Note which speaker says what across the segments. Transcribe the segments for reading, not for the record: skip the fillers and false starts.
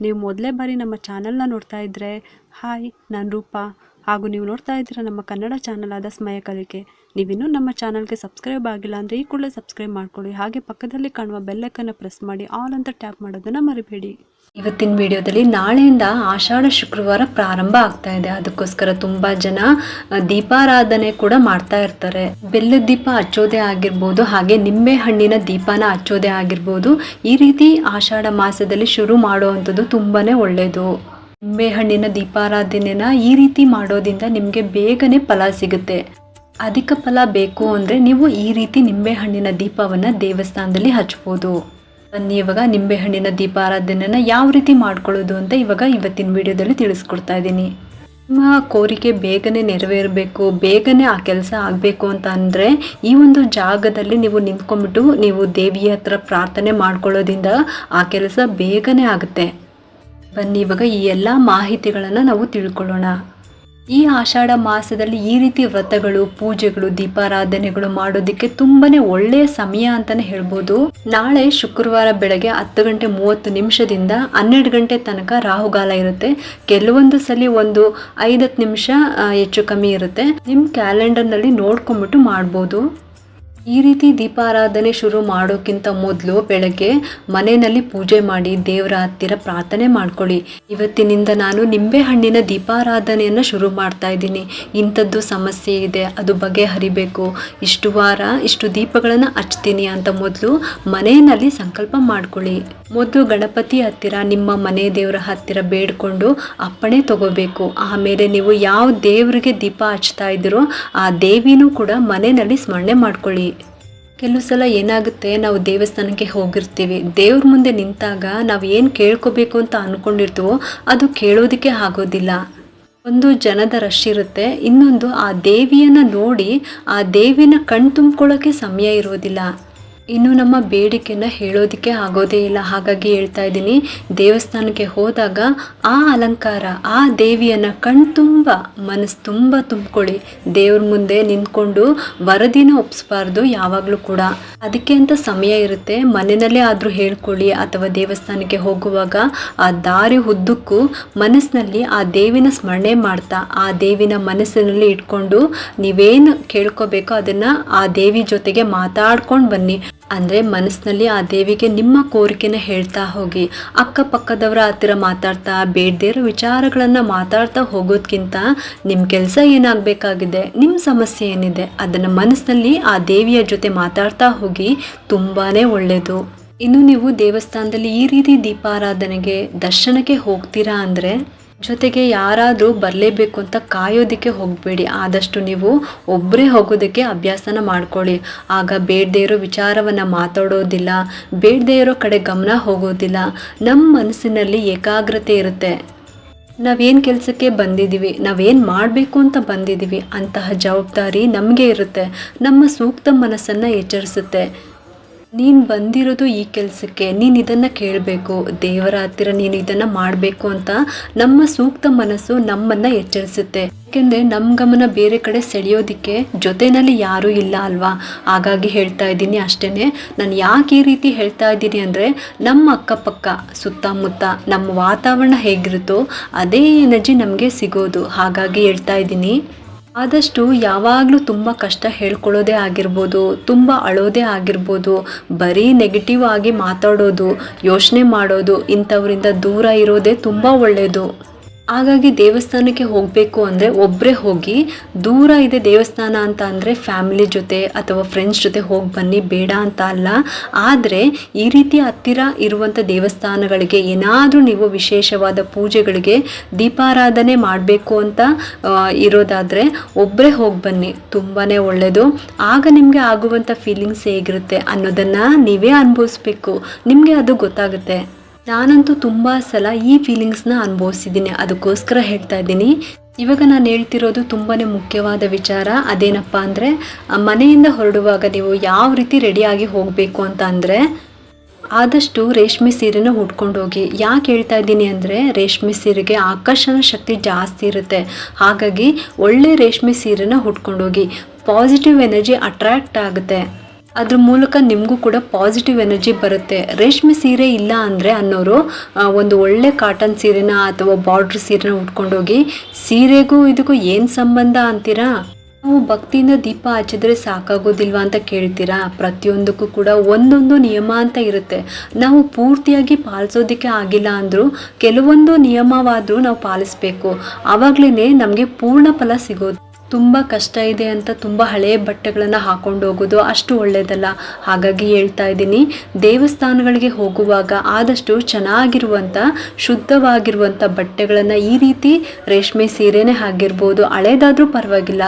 Speaker 1: ನೀವು ಮೊದಲೇ ಬಾರಿ ನಮ್ಮ ಚಾನಲ್ನ ನೋಡ್ತಾ ಇದ್ದರೆ ಹಾಯ್, ನಾನು ರೂಪಾ. ಹಾಗೂ ನೀವು ನೋಡ್ತಾ ಇದ್ದೀರಾ ನಮ್ಮ ಕನ್ನಡ ಚಾನಲ್ ಆದ ಸ್ಮಯ ಕಲಿಕೆ. ನೀವಿನ್ನೂ ನಮ್ಮ ಚಾನಲ್ಗೆ ಸಬ್ಸ್ಕ್ರೈಬ್ ಆಗಿಲ್ಲ ಅಂದರೆ ಈ ಕೂಡಲೇ ಸಬ್ಸ್ಕ್ರೈಬ್ ಮಾಡ್ಕೊಳ್ಳಿ. ಹಾಗೆ ಪಕ್ಕದಲ್ಲಿ ಕಾಣುವ ಬೆಲ್ಲೈಕನ್ನು ಪ್ರೆಸ್ ಮಾಡಿ ಆಲ್ ಅಂತ ಟ್ಯಾಪ್ ಮಾಡೋದನ್ನು ಮರಿಬೇಡಿ. ಇವತ್ತಿನ ವಿಡಿಯೋದಲ್ಲಿ ನಾಳೆಯಿಂದ ಆಷಾಢ ಶುಕ್ರವಾರ ಪ್ರಾರಂಭ ಆಗ್ತಾ ಇದೆ. ಅದಕ್ಕೋಸ್ಕರ ತುಂಬ ಜನ ದೀಪಾರಾಧನೆ ಕೂಡ ಮಾಡ್ತಾ ಇರ್ತಾರೆ. ಬೆಲ್ಲದ ದೀಪ ಹಚ್ಚೋದೇ ಆಗಿರ್ಬೋದು, ಹಾಗೆ ನಿಂಬೆ ಹಣ್ಣಿನ ದೀಪನ ಹಚ್ಚೋದೇ ಆಗಿರ್ಬೋದು. ಈ ರೀತಿ ಆಷಾಢ ಮಾಸದಲ್ಲಿ ಶುರು ಮಾಡುವಂಥದ್ದು ತುಂಬಾ ಒಳ್ಳೆಯದು. ನಿಂಬೆ ಹಣ್ಣಿನ ದೀಪಾರಾಧನೆನ ಈ ರೀತಿ ಮಾಡೋದ್ರಿಂದ ನಿಮಗೆ ಬೇಗನೆ ಫಲ ಸಿಗುತ್ತೆ. ಅಧಿಕ ಫಲ ಬೇಕು ಅಂದರೆ ನೀವು ಈ ರೀತಿ ನಿಂಬೆ ಹಣ್ಣಿನ ದೀಪವನ್ನು ದೇವಸ್ಥಾನದಲ್ಲಿ ಹಚ್ಬೋದು. ಬನ್ನಿ ಇವಾಗ ನಿಂಬೆ ಹಣ್ಣಿನ ದೀಪಾರಾಧನೆನ ಯಾವ ರೀತಿ ಮಾಡ್ಕೊಳ್ಳೋದು ಅಂತ ಇವತ್ತಿನ ವಿಡಿಯೋದಲ್ಲಿ ತಿಳಿಸ್ಕೊಡ್ತಾ ಇದ್ದೀನಿ. ನಿಮ್ಮ ಕೋರಿಕೆ ಬೇಗನೆ ನೆರವೇರಬೇಕು, ಬೇಗನೆ ಆ ಕೆಲಸ ಆಗಬೇಕು ಅಂತ ಅಂದರೆ ಈ ಒಂದು ಜಾಗದಲ್ಲಿ ನೀವು ನಿಂತ್ಕೊಂಡ್ಬಿಟ್ಟು ನೀವು ದೇವಿಯ ಹತ್ರ ಪ್ರಾರ್ಥನೆ ಮಾಡ್ಕೊಳ್ಳೋದ್ರಿಂದ ಆ ಕೆಲಸ ಬೇಗನೆ ಆಗುತ್ತೆ. ಬನ್ನಿ ಇವಾಗ ಈ ಎಲ್ಲ ಮಾಹಿತಿಗಳನ್ನು ನಾವು ತಿಳ್ಕೊಳ್ಳೋಣ. ಈ ಆಷಾಢ ಮಾಸದಲ್ಲಿ ಈ ರೀತಿ ವ್ರತಗಳು, ಪೂಜೆಗಳು, ದೀಪಾರಾಧನೆಗಳು ಮಾಡೋದಕ್ಕೆ ತುಂಬಾನೇ ಒಳ್ಳೆಯ ಸಮಯ ಅಂತಾನೆ ಹೇಳ್ಬೋದು. ನಾಳೆ ಶುಕ್ರವಾರ ಬೆಳಗ್ಗೆ 10:30 12 ಗಂಟೆ ತನಕ ರಾಹುಗಾಲ ಇರುತ್ತೆ. ಕೆಲವೊಂದು ಸಲ ಒಂದು 5-10 ನಿಮಿಷ ಹೆಚ್ಚು ಕಮ್ಮಿ ಇರುತ್ತೆ. ನಿಮ್ಮ ಕ್ಯಾಲೆಂಡರ್ನಲ್ಲಿ ನೋಡ್ಕೊಂಡ್ಬಿಟ್ಟು ಮಾಡ್ಬೋದು. ಈ ರೀತಿ ದೀಪಾರಾಧನೆ ಶುರು ಮಾಡೋಕ್ಕಿಂತ ಮೊದಲು ಬೆಳಗ್ಗೆ ಮನೆಯಲ್ಲಿ ಪೂಜೆ ಮಾಡಿ ದೇವರ ಹತ್ತಿರ ಪ್ರಾರ್ಥನೆ ಮಾಡ್ಕೊಳ್ಳಿ. ಇವತ್ತಿನಿಂದ ನಾನು ನಿಂಬೆ ಹಣ್ಣಿನ ದೀಪಾರಾಧನೆಯನ್ನು ಶುರು ಮಾಡ್ತಾ ಇದ್ದೀನಿ. ಇಂಥದ್ದು ಸಮಸ್ಯೆ ಇದೆ, ಅದು ಬಗೆಹರಿಬೇಕು, ಇಷ್ಟು ವಾರ ಇಷ್ಟು ದೀಪಗಳನ್ನು ಹಚ್ತೀನಿ ಅಂತ ಮೊದಲು ಮನೆಯಲ್ಲಿ ಸಂಕಲ್ಪ ಮಾಡ್ಕೊಳ್ಳಿ. ಮೊದಲು ಗಣಪತಿ ಹತ್ತಿರ, ನಿಮ್ಮ ಮನೆ ದೇವರ ಹತ್ತಿರ ಬೇಡ್ಕೊಂಡು ಅಪ್ಪಣೆ ತಗೋಬೇಕು. ಆಮೇಲೆ ನೀವು ಯಾವ ದೇವರಿಗೆ ದೀಪ ಹಚ್ತಾ ಇದ್ದೀರೋ ಆ ದೇವಿನೂ ಕೂಡ ಮನೆಯಲ್ಲಿ ಸ್ಮರಣೆ ಮಾಡ್ಕೊಳ್ಳಿ. ಕೆಲವು ಸಲ ಏನಾಗುತ್ತೆ, ನಾವು ದೇವಸ್ಥಾನಕ್ಕೆ ಹೋಗಿರ್ತೀವಿ, ದೇವ್ರ ಮುಂದೆ ನಿಂತಾಗ ನಾವು ಏನು ಕೇಳ್ಕೋಬೇಕು ಅಂತ ಅಂದ್ಕೊಂಡಿರ್ತೀವೋ ಅದು ಕೇಳೋದಕ್ಕೆ ಆಗೋದಿಲ್ಲ. ಒಂದು ಜನದ ರಶ್ ಇರುತ್ತೆ, ಇನ್ನೊಂದು ಆ ದೇವಿಯನ್ನು ನೋಡಿ ಆ ದೇವಿನ ಕಣ್ ತುಂಬ್ಕೊಳ್ಳೋಕ್ಕೆ ಸಮಯ ಇರೋದಿಲ್ಲ, ಇನ್ನು ನಮ್ಮ ಬೇಡಿಕೆನ ಹೇಳೋದಕ್ಕೆ ಆಗೋದೇ ಇಲ್ಲ. ಹಾಗಾಗಿ ಹೇಳ್ತಾ ಇದ್ದೀನಿ, ದೇವಸ್ಥಾನಕ್ಕೆ ಹೋದಾಗ ಆ ಅಲಂಕಾರ, ಆ ದೇವಿಯನ್ನು ಕಣ್ತುಂಬ ಮನಸ್ಸು ತುಂಬ ತುಂಬಿಕೊಳ್ಳಿ. ದೇವ್ರ ಮುಂದೆ ನಿಂತ್ಕೊಂಡು ವರದಿನ ಒಪ್ಪಿಸ್ಬಾರ್ದು ಯಾವಾಗಲೂ ಕೂಡ. ಅದಕ್ಕೆ ಅಂತ ಸಮಯ ಇರುತ್ತೆ. ಮನೆಯಲ್ಲೇ ಆದರೂ ಹೇಳ್ಕೊಳ್ಳಿ, ಅಥವಾ ದೇವಸ್ಥಾನಕ್ಕೆ ಹೋಗುವಾಗ ಆ ದಾರಿ ಉದ್ದಕ್ಕೂ ಮನಸ್ಸಿನಲ್ಲಿ ಆ ದೇವಿನ ಸ್ಮರಣೆ ಮಾಡ್ತಾ ಆ ದೇವಿನ ಮನಸ್ಸಿನಲ್ಲಿ ಇಟ್ಕೊಂಡು ನೀವೇನು ಕೇಳ್ಕೋಬೇಕೋ ಅದನ್ನು ಆ ದೇವಿ ಜೊತೆಗೆ ಮಾತಾಡ್ಕೊಂಡು ಬನ್ನಿ. ಅಂದರೆ ಮನಸ್ಸಿನಲ್ಲಿ ಆ ದೇವಿಗೆ ನಿಮ್ಮ ಕೋರಿಕೆನ ಹೇಳ್ತಾ ಹೋಗಿ. ಅಕ್ಕಪಕ್ಕದವರ ಹತ್ತಿರ ಮಾತಾಡ್ತಾ ಬೇಡದೇ ಇರೋ ವಿಚಾರಗಳನ್ನು ಮಾತಾಡ್ತಾ ಹೋಗೋದ್ಕಿಂತ ನಿಮ್ಮ ಕೆಲಸ ಏನಾಗಬೇಕಾಗಿದೆ, ನಿಮ್ಮ ಸಮಸ್ಯೆ ಏನಿದೆ ಅದನ್ನು ಮನಸ್ಸಿನಲ್ಲಿ ಆ ದೇವಿಯ ಜೊತೆ ಮಾತಾಡ್ತಾ ಹೋಗಿ, ತುಂಬಾ ಒಳ್ಳೆಯದು. ಇನ್ನು ನೀವು ದೇವಸ್ಥಾನದಲ್ಲಿ ಈ ರೀತಿ ದೀಪಾರಾಧನೆಗೆ ದರ್ಶನಕ್ಕೆ ಹೋಗ್ತೀರಾ ಅಂದರೆ ಜೊತೆಗೆ ಯಾರಾದರೂ ಬರಲೇಬೇಕು ಅಂತ ಕಾಯೋದಕ್ಕೆ ಹೋಗಬೇಡಿ. ಆದಷ್ಟು ನೀವು ಒಬ್ಬರೇ ಹೋಗೋದಕ್ಕೆ ಅಭ್ಯಾಸನ ಮಾಡ್ಕೊಳ್ಳಿ. ಆಗ ಬೇಡದೇ ಇರೋ ವಿಚಾರವನ್ನು ಮಾತಾಡೋದಿಲ್ಲ, ಬೇಡದೇ ಇರೋ ಕಡೆ ಗಮನ ಹೋಗೋದಿಲ್ಲ. ನಮ್ಮ ಮನಸ್ಸಿನಲ್ಲಿ ಏಕಾಗ್ರತೆ ಇರುತ್ತೆ. ನಾವೇನು ಕೆಲಸಕ್ಕೆ ಬಂದಿದ್ದೀವಿ, ನಾವೇನು ಮಾಡಬೇಕು ಅಂತ ಬಂದಿದ್ದೀವಿ ಅಂತಹ ಜವಾಬ್ದಾರಿ ನಮಗೆ ಇರುತ್ತೆ. ನಮ್ಮ ಸೂಕ್ತ ಮನಸ್ಸನ್ನು ಎಚ್ಚರಿಸುತ್ತೆ. ನೀನು ಬಂದಿರೋದು ಈ ಕೆಲಸಕ್ಕೆ, ನೀನು ಇದನ್ನು ಕೇಳಬೇಕು, ದೇವರ ಹತ್ತಿರ ನೀನು ಇದನ್ನು ಮಾಡಬೇಕು ಅಂತ ನಮ್ಮ ಸೂಕ್ತ ಮನಸ್ಸು ನಮ್ಮನ್ನು ಎಚ್ಚರಿಸುತ್ತೆ. ಯಾಕೆಂದರೆ ನಮ್ಮ ಗಮನ ಬೇರೆ ಕಡೆ ಸೆಳೆಯೋದಕ್ಕೆ ಜೊತೆಯಲ್ಲಿ ಯಾರೂ ಇಲ್ಲ ಅಲ್ವಾ. ಹಾಗಾಗಿ ಹೇಳ್ತಾ ಇದ್ದೀನಿ ಅಷ್ಟೇ. ನಾನು ಯಾಕೆ ಈ ರೀತಿ ಹೇಳ್ತಾ ಇದ್ದೀನಿ ಅಂದರೆ ನಮ್ಮ ಅಕ್ಕಪಕ್ಕ ಸುತ್ತಮುತ್ತ ನಮ್ಮ ವಾತಾವರಣ ಹೇಗಿರುತ್ತೋ ಅದೇ ಎನರ್ಜಿ ನಮಗೆ ಸಿಗೋದು. ಹಾಗಾಗಿ ಹೇಳ್ತಾ ಇದ್ದೀನಿ, ಆದಷ್ಟು ಯಾವಾಗಲೂ ತುಂಬ ಕಷ್ಟ ಹೇಳ್ಕೊಳ್ಳೋದೇ ಆಗಿರ್ಬೋದು, ತುಂಬ ಅಳೋದೇ ಆಗಿರ್ಬೋದು, ಬರೀ ನೆಗೆಟಿವ್ ಆಗಿ ಮಾತಾಡೋದು, ಯೋಚನೆ ಮಾಡೋದು, ಇಂಥವರಿಂದ ದೂರ ಇರೋದೇ ತುಂಬ ಒಳ್ಳೆಯದು. ಹಾಗಾಗಿ ದೇವಸ್ಥಾನಕ್ಕೆ ಹೋಗಬೇಕು ಅಂದರೆ ಒಬ್ಬರೇ ಹೋಗಿ, ದೂರ ಇದೆ ದೇವಸ್ಥಾನ ಅಂತ ಅಂದರೆ ಫ್ಯಾಮಿಲಿ ಜೊತೆ ಅಥವಾ ಫ್ರೆಂಡ್ಸ್ ಜೊತೆ ಹೋಗಿ ಬನ್ನಿ, ಬೇಡ ಅಂತ ಅಲ್ಲ. ಆದರೆ ಈ ರೀತಿ ಹತ್ತಿರ ಇರುವಂಥ ದೇವಸ್ಥಾನಗಳಿಗೆ ಏನಾದರೂ ನೀವು ವಿಶೇಷವಾದ ಪೂಜೆಗಳಿಗೆ ದೀಪಾರಾಧನೆ ಮಾಡಬೇಕು ಅಂತ ಇರೋದಾದರೆ ಒಬ್ಬರೇ ಹೋಗಿ ಬನ್ನಿ, ತುಂಬಾ ಒಳ್ಳೆಯದು. ಆಗ ನಿಮಗೆ ಆಗುವಂಥ ಫೀಲಿಂಗ್ಸ್ ಹೇಗಿರುತ್ತೆ ಅನ್ನೋದನ್ನು ನೀವೇ ಅನುಭವಿಸ್ಬೇಕು, ನಿಮಗೆ ಅದು ಗೊತ್ತಾಗುತ್ತೆ. ನಾನಂತೂ ತುಂಬ ಸಲ ಈ ಫೀಲಿಂಗ್ಸ್ನ ಅನುಭವಿಸಿದ್ದೀನಿ, ಅದಕ್ಕೋಸ್ಕರ ಹೇಳ್ತಾ ಇದ್ದೀನಿ. ಇವಾಗ ನಾನು ಹೇಳ್ತಿರೋದು ತುಂಬಾ ಮುಖ್ಯವಾದ ವಿಚಾರ. ಅದೇನಪ್ಪ ಅಂದರೆ ಮನೆಯಿಂದ ಹೊರಡುವಾಗ ನೀವು ಯಾವ ರೀತಿ ರೆಡಿಯಾಗಿ ಹೋಗಬೇಕು ಅಂತ ಅಂದರೆ ಆದಷ್ಟು ರೇಷ್ಮೆ ಸೀರೆನ ಉಟ್ಕೊಂಡು ಹೋಗಿ. ಯಾಕೆ ಹೇಳ್ತಾ ಇದ್ದೀನಿ ಅಂದರೆ ರೇಷ್ಮೆ ಸೀರೆಗೆ ಆಕರ್ಷಣ ಶಕ್ತಿ ಜಾಸ್ತಿ ಇರುತ್ತೆ. ಹಾಗಾಗಿ ಒಳ್ಳೆ ರೇಷ್ಮೆ ಸೀರೆನ ಉಟ್ಕೊಂಡು ಹೋಗಿ, ಪಾಸಿಟಿವ್ ಎನರ್ಜಿ ಅಟ್ರಾಕ್ಟ್ ಆಗುತ್ತೆ. ಅದ್ರ ಮೂಲಕ ನಿಮಗೂ ಕೂಡ ಪಾಸಿಟಿವ್ ಎನರ್ಜಿ ಬರುತ್ತೆ. ರೇಷ್ಮೆ ಸೀರೆ ಇಲ್ಲ ಅಂದರೆ ಅನ್ನೋರು ಒಂದು ಒಳ್ಳೆ ಕಾಟನ್ ಸೀರೆನ ಅಥವಾ ಬಾರ್ಡ್ರ್ ಸೀರೆನ ಉಟ್ಕೊಂಡೋಗಿ ಸೀರೆಗೂ ಇದಕ್ಕೂ ಏನು ಸಂಬಂಧ ಅಂತೀರಾ? ನಾವು ಭಕ್ತಿಯಿಂದ ದೀಪ ಹಚ್ಚಿದ್ರೆ ಸಾಕಾಗೋದಿಲ್ವಾ ಅಂತ ಕೇಳ್ತೀರಾ? ಪ್ರತಿಯೊಂದಕ್ಕೂ ಕೂಡ ಒಂದೊಂದು ನಿಯಮ ಅಂತ ಇರುತ್ತೆ. ನಾವು ಪೂರ್ತಿಯಾಗಿ ಪಾಲಿಸೋದಕ್ಕೆ ಆಗಿಲ್ಲ ಅಂದರೂ ಕೆಲವೊಂದು ನಿಯಮವಾದರೂ ನಾವು ಪಾಲಿಸ್ಬೇಕು. ಆವಾಗಲೇ ನಮಗೆ ಪೂರ್ಣ ಫಲ ಸಿಗೋದು. ತುಂಬ ಕಷ್ಟ ಇದೆ ಅಂತ ತುಂಬ ಹಳೆಯ ಬಟ್ಟೆಗಳನ್ನು ಹಾಕೊಂಡು ಹೋಗೋದು ಅಷ್ಟು ಒಳ್ಳೆಯದಲ್ಲ. ಹಾಗಾಗಿ ಹೇಳ್ತಾ ಇದ್ದೀನಿ, ದೇವಸ್ಥಾನಗಳಿಗೆ ಹೋಗುವಾಗ ಆದಷ್ಟು ಚೆನ್ನಾಗಿರುವಂಥ ಶುದ್ಧವಾಗಿರುವಂಥ ಬಟ್ಟೆಗಳನ್ನು, ಈ ರೀತಿ ರೇಷ್ಮೆ ಸೀರೆನೇ ಆಗಿರ್ಬೋದು, ಹಳೇದಾದರೂ ಪರವಾಗಿಲ್ಲ,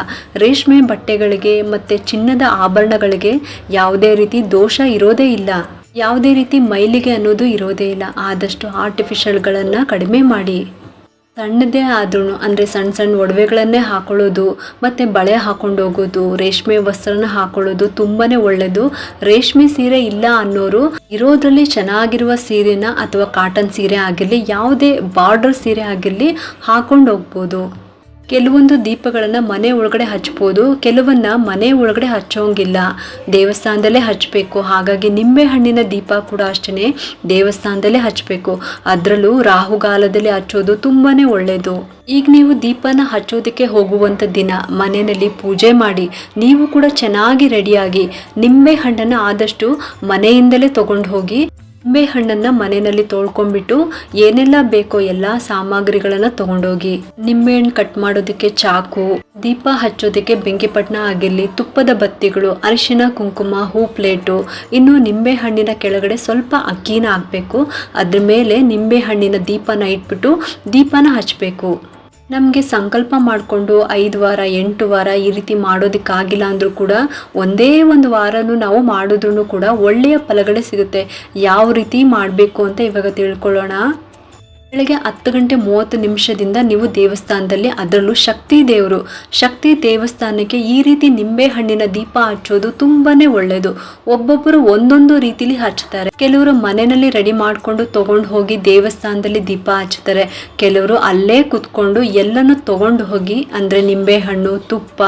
Speaker 1: ರೇಷ್ಮೆ ಬಟ್ಟೆಗಳಿಗೆ ಮತ್ತು ಚಿನ್ನದ ಆಭರಣಗಳಿಗೆ ಯಾವುದೇ ರೀತಿ ದೋಷ ಇರೋದೇ ಇಲ್ಲ. ಯಾವುದೇ ರೀತಿ ಮೈಲಿಗೆ ಅನ್ನೋದು ಇರೋದೇ ಇಲ್ಲ. ಆದಷ್ಟು ಆರ್ಟಿಫಿಷಿಯಲ್ಗಳನ್ನು ಕಡಿಮೆ ಮಾಡಿ. ಸಣ್ಣದೇ ಆದ್ರೂ ಅಂದರೆ ಸಣ್ಣ ಒಡವೆಗಳನ್ನೇ ಹಾಕೊಳ್ಳೋದು ಮತ್ತು ಬಳೆ ಹಾಕೊಂಡು ಹೋಗೋದು, ರೇಷ್ಮೆ ವಸ್ತ್ರನ ಹಾಕೊಳ್ಳೋದು ತುಂಬಾ ಒಳ್ಳೆಯದು. ರೇಷ್ಮೆ ಸೀರೆ ಇಲ್ಲ ಅನ್ನೋರು ಇರೋದ್ರಲ್ಲಿ ಚೆನ್ನಾಗಿರುವ ಸೀರೆನ ಅಥವಾ ಕಾಟನ್ ಸೀರೆ ಆಗಿರಲಿ, ಯಾವುದೇ ಬಾರ್ಡರ್ ಸೀರೆ ಆಗಿರಲಿ ಹಾಕೊಂಡು ಹೋಗ್ಬೋದು. ಕೆಲವೊಂದು ದೀಪಗಳನ್ನು ಮನೆ ಒಳಗಡೆ ಹಚ್ಬೋದು, ಕೆಲವನ್ನ ಮನೆ ಒಳಗಡೆ ಹಚ್ಚೋಂಗಿಲ್ಲ, ದೇವಸ್ಥಾನದಲ್ಲೇ ಹಚ್ಚಬೇಕು. ಹಾಗಾಗಿ ನಿಂಬೆ ಹಣ್ಣಿನ ದೀಪ ಕೂಡ ಅಷ್ಟೇ ದೇವಸ್ಥಾನದಲ್ಲೇ ಹಚ್ಚಬೇಕು. ಅದರಲ್ಲೂ ರಾಹುಗಾಲದಲ್ಲಿ ಹಚ್ಚೋದು ತುಂಬಾ ಒಳ್ಳೆಯದು. ಈಗ ನೀವು ದೀಪನ ಹಚ್ಚೋದಕ್ಕೆ ಹೋಗುವಂಥ ದಿನ ಮನೆಯಲ್ಲಿ ಪೂಜೆ ಮಾಡಿ, ನೀವು ಕೂಡ ಚೆನ್ನಾಗಿ ರೆಡಿಯಾಗಿ ನಿಂಬೆ ಹಣ್ಣನ್ನು ಆದಷ್ಟು ಮನೆಯಿಂದಲೇ ತಗೊಂಡು ಹೋಗಿ, ನಿಂಬೆ ಹಣ್ಣನ್ನು ಮನೆಯಲ್ಲಿ ತೊಳ್ಕೊಂಡ್ಬಿಟ್ಟು ಏನೆಲ್ಲ ಬೇಕೋ ಎಲ್ಲ ಸಾಮಗ್ರಿಗಳನ್ನು ತಗೊಂಡೋಗಿ, ನಿಂಬೆಹಣ್ಣು ಕಟ್ ಮಾಡೋದಕ್ಕೆ ಚಾಕು, ದೀಪ ಹಚ್ಚೋದಕ್ಕೆ ಬೆಂಕಿಪಟ್ಟಣ ಆಗಿರಲಿ, ತುಪ್ಪದ ಬತ್ತಿಗಳು, ಅರಿಶಿನ ಕುಂಕುಮ, ಹೂ ಪ್ಲೇಟು, ಇನ್ನು ನಿಂಬೆ ಹಣ್ಣಿನ ಕೆಳಗಡೆ ಸ್ವಲ್ಪ ಅಕ್ಕಿನ ಹಾಕಬೇಕು. ಅದ್ರ ಮೇಲೆ ನಿಂಬೆ ಹಣ್ಣಿನ ದೀಪನ ಇಟ್ಬಿಟ್ಟು ದೀಪನ ಹಚ್ಚಬೇಕು. ನಮಗೆ ಸಂಕಲ್ಪ ಮಾಡಿಕೊಂಡು 5 ವಾರ 8 ವಾರ ಈ ರೀತಿ ಮಾಡೋದಕ್ಕಾಗಿಲ್ಲ ಅಂದರೂ ಕೂಡ ಒಂದೇ ಒಂದು ವಾರನೂ ನಾವು ಮಾಡಿದ್ರೂ ಕೂಡ ಒಳ್ಳೆಯ ಫಲಗಳೇ ಸಿಗುತ್ತೆ. ಯಾವ ರೀತಿ ಮಾಡಬೇಕು ಅಂತ ಇವಾಗ ತಿಳ್ಕೊಳ್ಳೋಣ. ಬೆಳಗ್ಗೆ 10:30 ನೀವು ದೇವಸ್ಥಾನದಲ್ಲಿ, ಅದರಲ್ಲೂ ಶಕ್ತಿ ದೇವಸ್ಥಾನಕ್ಕೆ ಈ ರೀತಿ ನಿಂಬೆ ಹಣ್ಣಿನ ದೀಪ ಹಚ್ಚೋದು ತುಂಬಾನೇ ಒಳ್ಳೆಯದು. ಒಬ್ಬೊಬ್ಬರು ಒಂದೊಂದು ರೀತಿಲಿ ಹಚ್ತಾರೆ. ಕೆಲವರು ಮನೆಯಲ್ಲಿ ರೆಡಿ ಮಾಡಿಕೊಂಡು ತಗೊಂಡು ಹೋಗಿ ದೇವಸ್ಥಾನದಲ್ಲಿ ದೀಪ ಹಚ್ತಾರೆ. ಕೆಲವರು ಅಲ್ಲೇ ಕುತ್ಕೊಂಡು ಎಲ್ಲನೂ ತಗೊಂಡು ಹೋಗಿ, ಅಂದರೆ ನಿಂಬೆ ಹಣ್ಣು, ತುಪ್ಪ,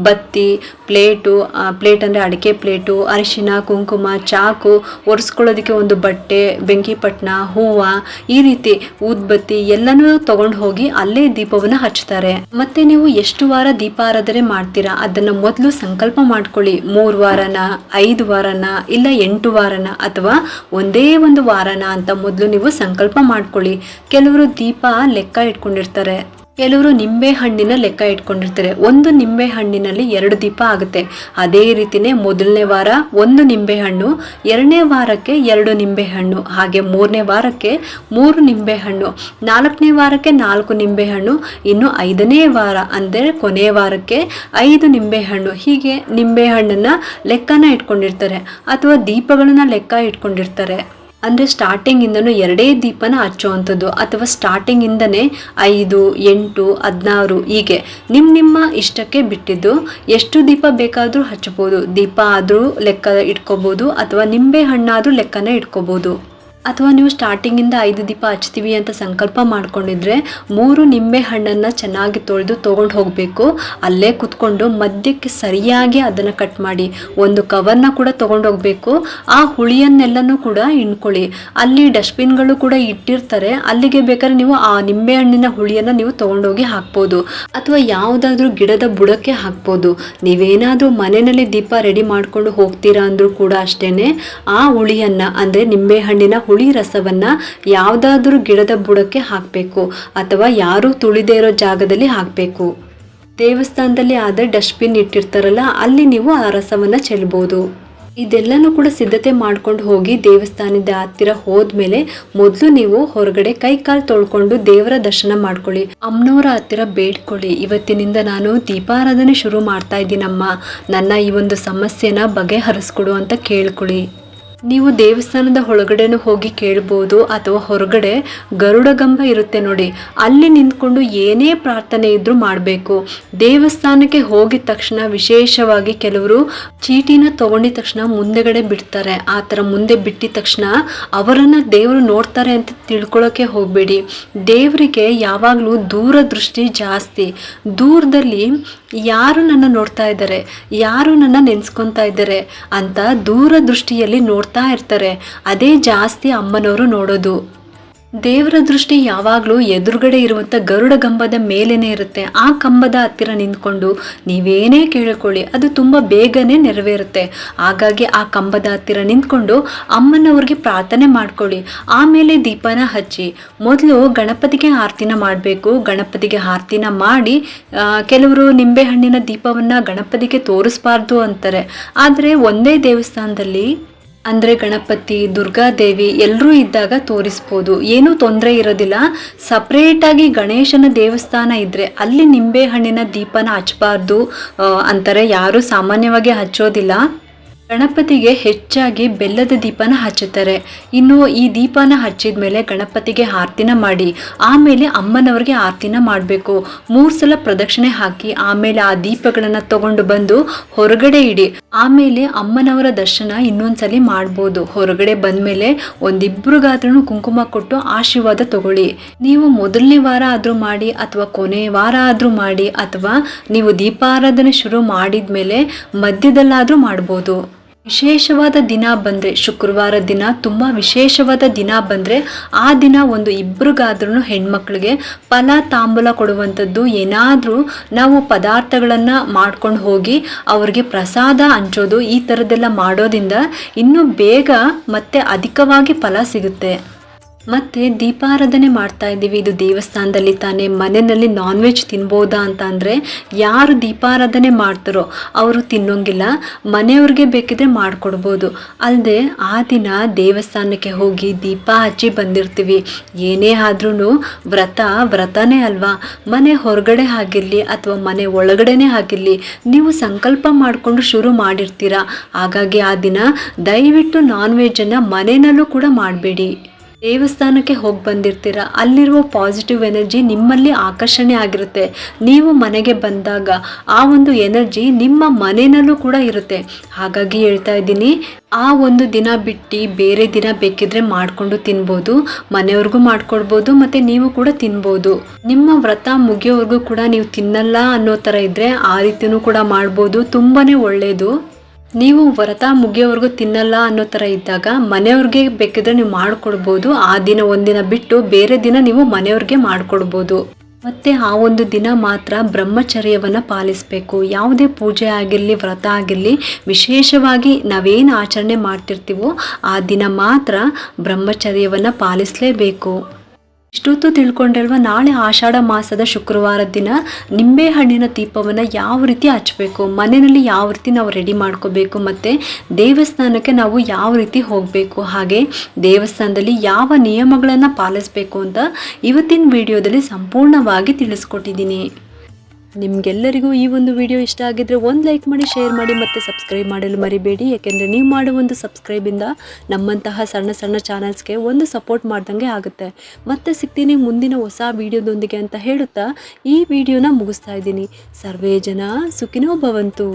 Speaker 1: ಬತ್ತಿ, ಪ್ಲೇಟ್ ಅಂದರೆ ಅಡಿಕೆ ಪ್ಲೇಟು, ಅರಿಶಿನ ಕುಂಕುಮ, ಚಾಕು, ಒರೆಸ್ಕೊಳ್ಳೋದಕ್ಕೆ ಒಂದು ಬಟ್ಟೆ, ಬೆಂಕಿಪಟ್ಟಣ, ಹೂವು, ಈ ರೀತಿ ಊದ್ಬತ್ತಿ ಎಲ್ಲನೂ ತಗೊಂಡು ಹೋಗಿ ಅಲ್ಲೇ ದೀಪವನ್ನು ಹಚ್ತಾರೆ. ಮತ್ತೆ ನೀವು ಎಷ್ಟು ವಾರ ದೀಪ ಆರಾಧನೆ ಮಾಡ್ತೀರಾ ಅದನ್ನ ಮೊದಲು ಸಂಕಲ್ಪ ಮಾಡ್ಕೊಳ್ಳಿ. 3 ವಾರನ, 5 ವಾರನ, ಇಲ್ಲ 8 ವಾರನ, ಅಥವಾ ಒಂದೇ ಒಂದು ವಾರನ ಅಂತ ಮೊದಲು ನೀವು ಸಂಕಲ್ಪ ಮಾಡ್ಕೊಳ್ಳಿ. ಕೆಲವರು ದೀಪ ಲೆಕ್ಕ ಇಟ್ಕೊಂಡಿರ್ತಾರೆ, ಕೆಲವರು ನಿಂಬೆ ಹಣ್ಣಿನ ಲೆಕ್ಕ ಇಟ್ಕೊಂಡಿರ್ತಾರೆ. ಒಂದು ನಿಂಬೆ ಹಣ್ಣಿನಲ್ಲಿ 2 ದೀಪ ಆಗುತ್ತೆ. ಅದೇ ರೀತಿನೇ ಮೊದಲನೇ ವಾರ 1 ನಿಂಬೆ ಹಣ್ಣು, 2ನೇ ವಾರಕ್ಕೆ 2 ನಿಂಬೆ ಹಣ್ಣು, ಹಾಗೆ 3ನೇ ವಾರಕ್ಕೆ 3 ನಿಂಬೆ ಹಣ್ಣು, 4ನೇ ವಾರಕ್ಕೆ 4 ನಿಂಬೆ ಹಣ್ಣು, ಇನ್ನು 5ನೇ ವಾರ ಅಂದರೆ ಕೊನೆಯ ವಾರಕ್ಕೆ 5 ನಿಂಬೆ ಹಣ್ಣು. ಹೀಗೆ ನಿಂಬೆ ಹಣ್ಣನ್ನ ಲೆಕ್ಕನ ಇಟ್ಕೊಂಡಿರ್ತಾರೆ, ಅಥವಾ ದೀಪಗಳನ್ನ ಲೆಕ್ಕ ಇಟ್ಕೊಂಡಿರ್ತಾರೆ. ಅಂದರೆ ಸ್ಟಾರ್ಟಿಂಗಿಂದನೂ 2 ದೀಪನ ಹಚ್ಚುವಂಥದ್ದು, ಅಥವಾ ಸ್ಟಾರ್ಟಿಂಗಿಂದನೇ 5, 8, 16 ಹೀಗೆ ನಿಮ್ಮ ಇಷ್ಟಕ್ಕೆ ಬಿಟ್ಟಿದ್ದು. ಎಷ್ಟು ದೀಪ ಬೇಕಾದರೂ ಹಚ್ಚಬಹುದು. ದೀಪ ಆದರೂ ಲೆಕ್ಕ ಇಟ್ಕೋಬೋದು, ಅಥವಾ ನಿಂಬೆ ಹಣ್ಣಾದರೂ ಲೆಕ್ಕನ ಇಟ್ಕೋಬೋದು. ಅಥವಾ ನೀವು ಸ್ಟಾರ್ಟಿಂಗಿಂದ 5 ದೀಪ ಹಚ್ತೀವಿ ಅಂತ ಸಂಕಲ್ಪ ಮಾಡ್ಕೊಂಡಿದ್ರೆ 3 ನಿಂಬೆ ಹಣ್ಣನ್ನು ಚೆನ್ನಾಗಿ ತೊಳೆದು ತೊಗೊಂಡು ಹೋಗಬೇಕು. ಅಲ್ಲೇ ಕುತ್ಕೊಂಡು ಮಧ್ಯಕ್ಕೆ ಸರಿಯಾಗಿ ಅದನ್ನು ಕಟ್ ಮಾಡಿ ಒಂದು ಕವರ್ನ ಕೂಡ ತೊಗೊಂಡು ಹೋಗಬೇಕು. ಆ ಹುಳಿಯನ್ನೆಲ್ಲನೂ ಕೂಡ ಇಣ್ಕೊಳ್ಳಿ. ಅಲ್ಲಿ ಡಸ್ಟ್ಬಿನ್ಗಳು ಕೂಡ ಇಟ್ಟಿರ್ತಾರೆ, ಅಲ್ಲಿಗೆ ಬೇಕಾದ್ರೆ ನೀವು ಆ ನಿಂಬೆ ಹಣ್ಣಿನ ಹುಳಿಯನ್ನು ನೀವು ತೊಗೊಂಡೋಗಿ ಹಾಕ್ಬೋದು, ಅಥವಾ ಯಾವುದಾದ್ರೂ ಗಿಡದ ಬುಡಕ್ಕೆ ಹಾಕ್ಬೋದು. ನೀವೇನಾದರೂ ಮನೆಯಲ್ಲಿ ದೀಪ ರೆಡಿ ಮಾಡ್ಕೊಂಡು ಹೋಗ್ತೀರಾ ಅಂದರೂ ಕೂಡ ಅಷ್ಟೇ, ಆ ಹುಳಿಯನ್ನು ಅಂದರೆ ನಿಂಬೆ ಹಣ್ಣಿನ ಹುಳಿ ರಸವನ್ನ ಯಾವುದಾದ್ರೂ ಗಿಡದ ಬುಡಕ್ಕೆ ಹಾಕಬೇಕು, ಅಥವಾ ಯಾರು ತುಳಿದೇ ಇರೋ ಜಾಗದಲ್ಲಿ ಹಾಕಬೇಕು. ದೇವಸ್ಥಾನದಲ್ಲಿ ಆದರೆ ಡಸ್ಟ್ಬಿನ್ ಇಟ್ಟಿರ್ತಾರಲ್ಲ, ಅಲ್ಲಿ ನೀವು ಆ ರಸವನ್ನ ಚೆಲ್ಬೋದು. ಇದೆಲ್ಲನೂ ಕೂಡ ಸಿದ್ಧತೆ ಮಾಡ್ಕೊಂಡು ಹೋಗಿ ದೇವಸ್ಥಾನದ ಹತ್ತಿರ ಹೋದ್ಮೇಲೆ ಮೊದಲು ನೀವು ಹೊರಗಡೆ ಕೈ ಕಾಲು ತೊಳ್ಕೊಂಡು ದೇವರ ದರ್ಶನ ಮಾಡ್ಕೊಳ್ಳಿ. ಅಮ್ಮನವರ ಹತ್ತಿರ ಬೇಡ್ಕೊಳ್ಳಿ, ಇವತ್ತಿನಿಂದ ನಾನು ದೀಪಾರಾಧನೆ ಶುರು ಮಾಡ್ತಾ ಇದ್ದೀನಮ್ಮ, ನನ್ನ ಈ ಒಂದು ಸಮಸ್ಯೆನ ಬಗೆಹರಿಸ್ಕೊಡು ಅಂತ ಕೇಳ್ಕೊಳ್ಳಿ. ನೀವು ದೇವಸ್ಥಾನದ ಒಳಗಡೆನೂ ಹೋಗಿ ಕೇಳ್ಬೋದು, ಅಥವಾ ಹೊರಗಡೆ ಗರುಡಗಂಬ ಇರುತ್ತೆ ನೋಡಿ, ಅಲ್ಲಿ ನಿಂತ್ಕೊಂಡು ಏನೇ ಪ್ರಾರ್ಥನೆ ಇದ್ರೂ ಮಾಡಬೇಕು. ದೇವಸ್ಥಾನಕ್ಕೆ ಹೋಗಿದ ತಕ್ಷಣ ವಿಶೇಷವಾಗಿ ಕೆಲವರು ಚೀಟಿನ ತಗೊಂಡಿದ ತಕ್ಷಣ ಮುಂದೆಗಡೆ ಬಿಡ್ತಾರೆ. ಆ ಥರ ಮುಂದೆ ಬಿಟ್ಟಿದ ತಕ್ಷಣ ಅವರನ್ನು ದೇವರು ನೋಡ್ತಾರೆ ಅಂತ ತಿಳ್ಕೊಳ್ಳೋಕೆ ಹೋಗಬೇಡಿ. ದೇವರಿಗೆ ಯಾವಾಗಲೂ ದೂರದೃಷ್ಟಿ ಜಾಸ್ತಿ. ದೂರದಲ್ಲಿ ಯಾರು ನನ್ನ ನೋಡ್ತಾ ಇದ್ದಾರೆ, ಯಾರು ನನ್ನ ನೆನೆಸ್ಕೊತಾ ಇದ್ದಾರೆ ಅಂತ ದೂರದೃಷ್ಟಿಯಲ್ಲಿ ನೋಡ್ತಾ ಇರ್ತಾರೆ. ಅದೇ ಜಾಸ್ತಿ ಅಮ್ಮನವರು ನೋಡೋದು. ದೇವರ ದೃಷ್ಟಿ ಯಾವಾಗಲೂ ಎದುರುಗಡೆ ಇರುವಂಥ ಗರುಡ ಕಂಬದ ಮೇಲೇನೆ ಇರುತ್ತೆ. ಆ ಕಂಬದ ಹತ್ತಿರ ನಿಂತ್ಕೊಂಡು ನೀವೇನೇ ಕೇಳಿಕೊಳ್ಳಿ ಅದು ತುಂಬ ಬೇಗನೆ ನೆರವೇರುತ್ತೆ. ಹಾಗಾಗಿ ಆ ಕಂಬದ ಹತ್ತಿರ ನಿಂತ್ಕೊಂಡು ಅಮ್ಮನವ್ರಿಗೆ ಪ್ರಾರ್ಥನೆ ಮಾಡ್ಕೊಳ್ಳಿ. ಆಮೇಲೆ ದೀಪನ ಹಚ್ಚಿ. ಮೊದಲು ಗಣಪತಿಗೆ ಆರತಿನ ಮಾಡಬೇಕು. ಗಣಪತಿಗೆ ಆರತಿನ ಮಾಡಿ, ಕೆಲವರು ನಿಂಬೆಹಣ್ಣಿನ ದೀಪವನ್ನು ಗಣಪತಿಗೆ ತೋರಿಸ್ಬಾರ್ದು ಅಂತಾರೆ. ಆದರೆ ಒಂದೇ ದೇವಸ್ಥಾನದಲ್ಲಿ ಅಂದರೆ ಗಣಪತಿ, ದುರ್ಗಾದೇವಿ ಎಲ್ಲರೂ ಇದ್ದಾಗ ತೋರಿಸ್ಬೋದು, ಏನೂ ತೊಂದರೆ ಇರೋದಿಲ್ಲ. ಸಪ್ರೇಟಾಗಿ ಗಣೇಶನ ದೇವಸ್ಥಾನ ಇದ್ದರೆ ಅಲ್ಲಿ ನಿಂಬೆಹಣ್ಣಿನ ದೀಪನ ಹಚ್ಚಬಾರ್ದು ಅಂತಾರೆ. ಯಾರೂ ಸಾಮಾನ್ಯವಾಗಿ ಹಚ್ಚೋದಿಲ್ಲ. ಗಣಪತಿಗೆ ಹೆಚ್ಚಾಗಿ ಬೆಲ್ಲದ ದೀಪನ ಹಚ್ಚುತ್ತಾರೆ. ಇನ್ನು ಈ ದೀಪನ ಹಚ್ಚಿದ ಮೇಲೆ ಗಣಪತಿಗೆ ಆರತಿನ ಮಾಡಿ, ಆಮೇಲೆ ಅಮ್ಮನವ್ರಿಗೆ ಆರತಿನ ಮಾಡಬೇಕು. 3 ಸಲ ಪ್ರದಕ್ಷಿಣೆ ಹಾಕಿ ಆಮೇಲೆ ಆ ದೀಪಗಳನ್ನು ತಗೊಂಡು ಬಂದು ಹೊರಗಡೆ ಇಡಿ. ಆಮೇಲೆ ಅಮ್ಮನವರ ದರ್ಶನ ಇನ್ನೊಂದ್ಸಲಿ ಮಾಡ್ಬೋದು. ಹೊರಗಡೆ ಬಂದಮೇಲೆ ಒಂದಿಬ್ರಿಗಾದ್ರೂ ಕುಂಕುಮ ಕೊಟ್ಟು ಆಶೀರ್ವಾದ ತಗೊಳ್ಳಿ. ನೀವು ಮೊದಲನೇ ವಾರ ಆದರೂ ಮಾಡಿ, ಅಥವಾ ಕೊನೆ ವಾರ ಆದರೂ ಮಾಡಿ, ಅಥವಾ ನೀವು ದೀಪಾರಾಧನೆ ಶುರು ಮಾಡಿದ ಮೇಲೆ ಮಧ್ಯದಲ್ಲಾದರೂ ಮಾಡ್ಬೋದು. ವಿಶೇಷವಾದ ದಿನ ಬಂದರೆ, ಶುಕ್ರವಾರ ದಿನ ತುಂಬ ವಿಶೇಷವಾದ ದಿನ ಬಂದರೆ ಆ ದಿನ ಒಂದು ಇಬ್ಬರಿಗಾದ್ರೂ ಹೆಣ್ಮಕ್ಳಿಗೆ ಫಲ ತಾಂಬೂಲ ಕೊಡುವಂಥದ್ದು ಏನಾದರೂ ನಾವು ಪದಾರ್ಥಗಳನ್ನು ಮಾಡ್ಕೊಂಡು ಹೋಗಿ ಅವ್ರಿಗೆ ಪ್ರಸಾದ ಹಂಚೋದು, ಈ ಥರದ್ದೆಲ್ಲ ಮಾಡೋದ್ರಿಂದ ಇನ್ನೂ ಬೇಗ ಮತ್ತು ಅಧಿಕವಾಗಿ ಫಲ ಸಿಗುತ್ತೆ. ಮತ್ತು ದೀಪಾರಾಧನೆ ಮಾಡ್ತಾ ಇದ್ದೀವಿ, ಇದು ದೇವಸ್ಥಾನದಲ್ಲಿ ತಾನೇ, ಮನೆಯಲ್ಲಿ ನಾನ್ ವೆಜ್ ತಿನ್ಬೋದಾ ಅಂತ ಅಂದರೆ ಯಾರು ದೀಪಾರಾಧನೆ ಮಾಡ್ತಾರೋ ಅವರು ತಿನ್ನೋಂಗಿಲ್ಲ. ಮನೆಯವ್ರಿಗೆ ಬೇಕಿದ್ರೆ ಮಾಡಿಕೊಡ್ಬೋದು. ಅಲ್ಲದೆ ಆ ದಿನ ದೇವಸ್ಥಾನಕ್ಕೆ ಹೋಗಿ ದೀಪ ಹಚ್ಚಿ ಬಂದಿರ್ತೀವಿ. ಏನೇ ಆದ್ರೂ ವ್ರತನೇ ಅಲ್ವಾ. ಮನೆ ಹೊರಗಡೆ ಆಗಿರಲಿ ಅಥವಾ ಮನೆ ಒಳಗಡೆನೇ ಆಗಿರಲಿ, ನೀವು ಸಂಕಲ್ಪ ಮಾಡಿಕೊಂಡು ಶುರು ಮಾಡಿರ್ತೀರ. ಹಾಗಾಗಿ ಆ ದಿನ ದಯವಿಟ್ಟು ನಾನ್ ವೆಜ್ಜನ್ನು ಮನೆಯಲ್ಲೂ ಕೂಡ ಮಾಡಬೇಡಿ. ದೇವಸ್ಥಾನಕ್ಕೆ ಹೋಗಿ ಬಂದಿರ್ತೀರ, ಅಲ್ಲಿರುವ ಪಾಸಿಟಿವ್ ಎನರ್ಜಿ ನಿಮ್ಮಲ್ಲಿ ಆಕರ್ಷಣೆ ಆಗಿರುತ್ತೆ. ನೀವು ಮನೆಗೆ ಬಂದಾಗ ಆ ಒಂದು ಎನರ್ಜಿ ನಿಮ್ಮ ಮನೆಯಲ್ಲೂ ಕೂಡ ಇರುತ್ತೆ. ಹಾಗಾಗಿ ಹೇಳ್ತಾ ಇದ್ದೀನಿ, ಆ ಒಂದು ದಿನ ಬಿಟ್ಟು ಬೇರೆ ದಿನ ಬೇಕಿದ್ರೆ ಮಾಡಿಕೊಂಡು ತಿನ್ಬೋದು. ಮನೆಯವ್ರಿಗೂ ಮಾಡಿಕೊಡ್ಬೋದು ಮತ್ತು ನೀವು ಕೂಡ ತಿನ್ಬೋದು. ನಿಮ್ಮ ವ್ರತ ಮುಗಿಯೋವರೆಗೂ ಕೂಡ ನೀವು ತಿನ್ನಲ್ಲ ಅನ್ನೋ ಥರ ಇದ್ದರೆ ಆ ರೀತಿಯೂ ಕೂಡ ಮಾಡ್ಬೋದು. ತುಂಬಾ ಒಳ್ಳೆಯದು. ನೀವು ವ್ರತ ಮುಗಿಯೋವರೆಗೂ ತಿನ್ನಲ್ಲ ಅನ್ನೋ ಥರ ಇದ್ದಾಗ ಮನೆಯವ್ರಿಗೆ ಬೇಕಿದ್ರೆ ನೀವು ಮಾಡಿಕೊಡ್ಬೋದು. ಆ ದಿನ ಒಂದಿನ ಬಿಟ್ಟು ಬೇರೆ ದಿನ ನೀವು ಮನೆಯವ್ರಿಗೆ ಮಾಡಿಕೊಡ್ಬೋದು. ಮತ್ತು ಆ ಒಂದು ದಿನ ಮಾತ್ರ ಬ್ರಹ್ಮಚರ್ಯವನ್ನು ಪಾಲಿಸಬೇಕು. ಯಾವುದೇ ಪೂಜೆ ಆಗಿರಲಿ, ವ್ರತ ಆಗಿರಲಿ, ವಿಶೇಷವಾಗಿ ನಾವೇನು ಆಚರಣೆ ಮಾಡ್ತಿರ್ತೀವೋ ಆ ದಿನ ಮಾತ್ರ ಬ್ರಹ್ಮಚರ್ಯವನ್ನು ಪಾಲಿಸಲೇಬೇಕು. ಇಷ್ಟೊತ್ತು ತಿಳ್ಕೊಂಡಲ್ವ, ನಾಳೆ ಆಷಾಢ ಮಾಸದ ಶುಕ್ರವಾರ ದಿನ ನಿಂಬೆಹಣ್ಣಿನ ದೀಪವನ್ನು ಯಾವ ರೀತಿ ಹಚ್ಚಬೇಕು, ಮನೆಯಲ್ಲಿ ಯಾವ ರೀತಿ ನಾವು ರೆಡಿ ಮಾಡ್ಕೋಬೇಕು, ಮತ್ತು ದೇವಸ್ಥಾನಕ್ಕೆ ನಾವು ಯಾವ ರೀತಿ ಹೋಗಬೇಕು, ಹಾಗೆ ದೇವಸ್ಥಾನದಲ್ಲಿ ಯಾವ ನಿಯಮಗಳನ್ನು ಪಾಲಿಸಬೇಕು ಅಂತ ಇವತ್ತಿನ ವಿಡಿಯೋದಲ್ಲಿ ಸಂಪೂರ್ಣವಾಗಿ ತಿಳಿಸ್ಕೊಟ್ಟಿದ್ದೀನಿ. ನಿಮಗೆಲ್ಲರಿಗೂ ಈ ಒಂದು ವಿಡಿಯೋ ಇಷ್ಟ ಆಗಿದ್ರೆ ಒಂದು ಲೈಕ್ ಮಾಡಿ, ಶೇರ್ ಮಾಡಿ ಮತ್ತು ಸಬ್ಸ್ಕ್ರೈಬ್ ಮಾಡಲು ಮರಿಬೇಡಿ. ಯಾಕೆಂದರೆ ನೀವು ಮಾಡೋ ಒಂದು ಸಬ್ಸ್ಕ್ರೈಬಿಂದ ನಮ್ಮಂತಹ ಸಣ್ಣ ಸಣ್ಣ ಚಾನಲ್ಸ್ಗೆ ಒಂದು ಸಪೋರ್ಟ್ ಮಾಡ್ದಂಗೆ ಆಗುತ್ತೆ. ಮತ್ತೆ ಸಿಗ್ತೀನಿ ಮುಂದಿನ ಹೊಸ ವಿಡಿಯೋದೊಂದಿಗೆ ಅಂತ ಹೇಳುತ್ತಾ ಈ ವಿಡಿಯೋನ ಮುಗಿಸ್ತಾ ಇದ್ದೀನಿ. ಸರ್ವೇ ಜನ ಸುಖಿನೋ ಭವಂತು.